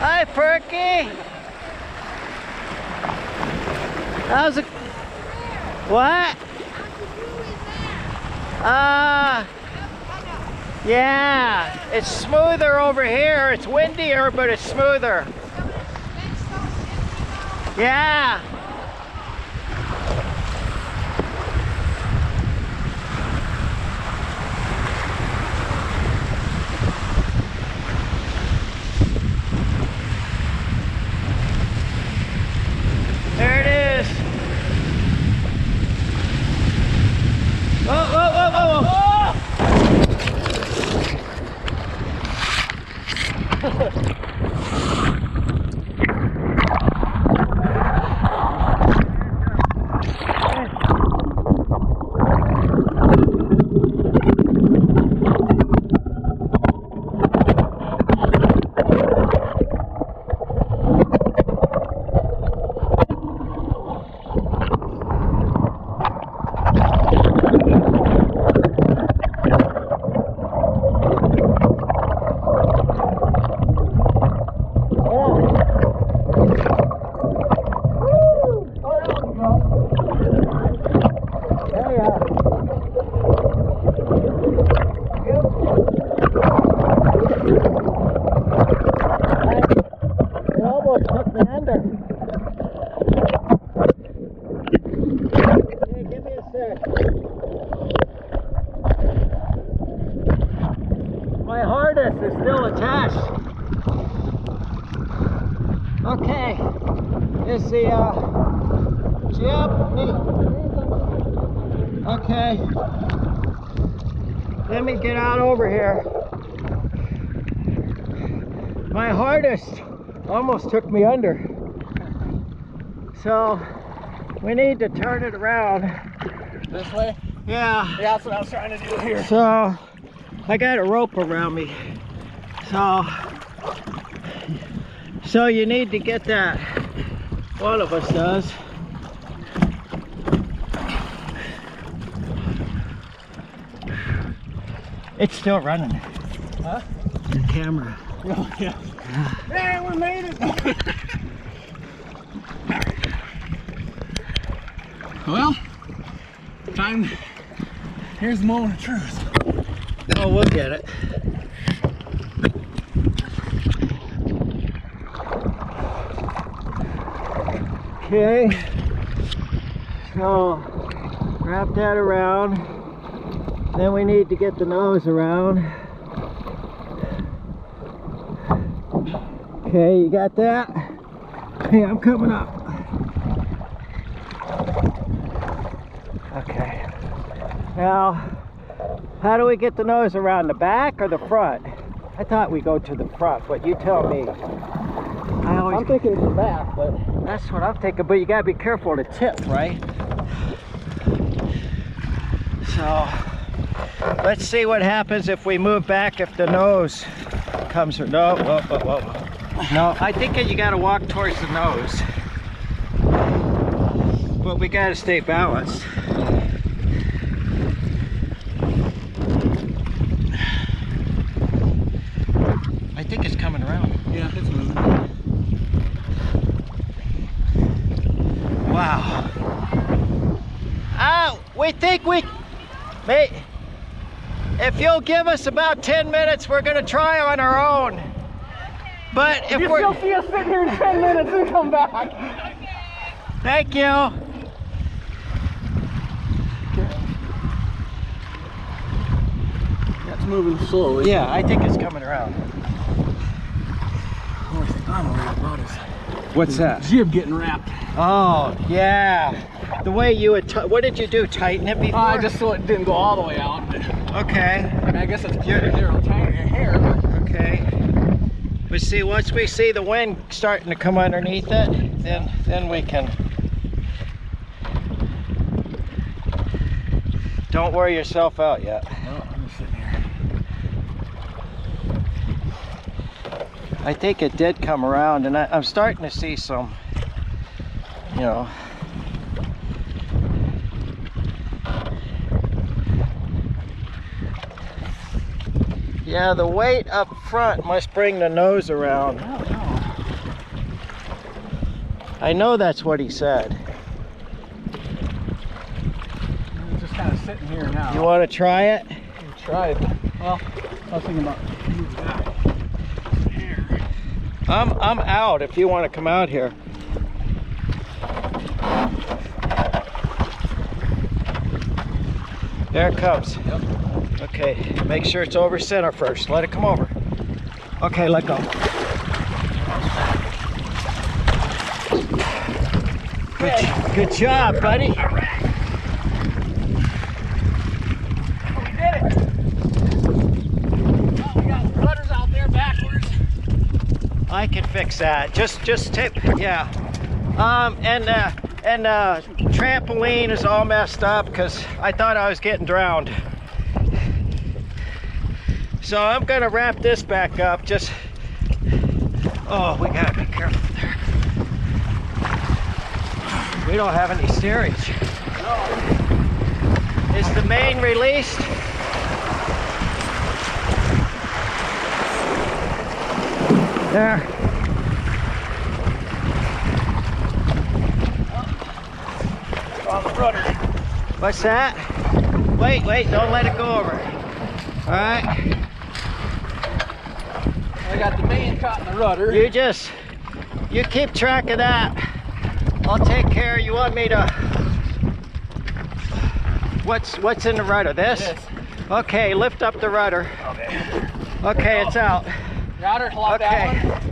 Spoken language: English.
Hi, Perky. How's it? What? Yeah, it's smoother over here. It's windier, but it's smoother. Yeah. There it is. Whoa, whoa, whoa, whoa, whoa. My harness is still attached. Okay, is the jib. Okay, let me get out over here. My harness almost took me under, so we need to turn it around. This way? Yeah. Yeah, that's what I was trying to do here. So I got a rope around me. So you need to get that. One of us does. It's still running. Huh? The camera. Oh, yeah. Yeah, we made it. Well, time. Here's the moment of truth. Oh, we'll get it. Okay. So wrap that around. Then we need to get the nose around. Okay, you got that? Hey, I'm coming up. Okay. Now, how do we get the nose around? The back or the front? I thought we go to the front, but you tell me. I'm thinking it's the back, but that's what I'm thinking, but you gotta be careful to tip, right? So, let's see what happens if we move back if the nose comes, no, whoa, whoa, whoa. No, I think you gotta walk towards the nose. But we gotta stay balanced. I think it's coming around. yeah, it's moving. Wow. We think we may, if you'll give us about 10 minutes, we're gonna try on our own. But if we're You'll see us sit here in 10 minutes and come back. Thank you. That's moving slowly. Yeah, I think it's coming around. The only thing I'm worried about is What's that? jib getting wrapped. Oh, yeah. The way you would, what did you do? Tighten it before? Just so it didn't go all the way out. Okay. I mean, I guess it's clear there on tying your hair. Okay. But see, once we see the wind starting to come underneath it, then we can. Don't wear yourself out yet. No, I'm just sitting here. I think it did come around, and I'm starting to see some, you know. Yeah, the weight up front must bring the nose around. I don't know. I know that's what he said. It's just kind of sitting here now. You want to try it? Try it. Well, I was thinking about moving that here. I'm out if you want to come out here. There it comes. Yep. Okay, make sure it's over center first. Let it come over. Okay, let go. Good job, buddy. All right. Oh, we did it. Oh, we got rudders out there backwards. I can fix that. Just tip, yeah. And trampoline is all messed up because I thought I was getting drowned. So I'm gonna wrap this back up. Just, oh, we gotta be careful there. We don't have any steerage. No. Is the main released? There. On the rudder. What's that? Wait, don't let it go over. All right. I got the main caught in the rudder. You keep track of that. I'll take care. You want me to, what's in the rudder? This? Okay, lift up the rudder. Okay. Okay, it's out. Router, lock that one.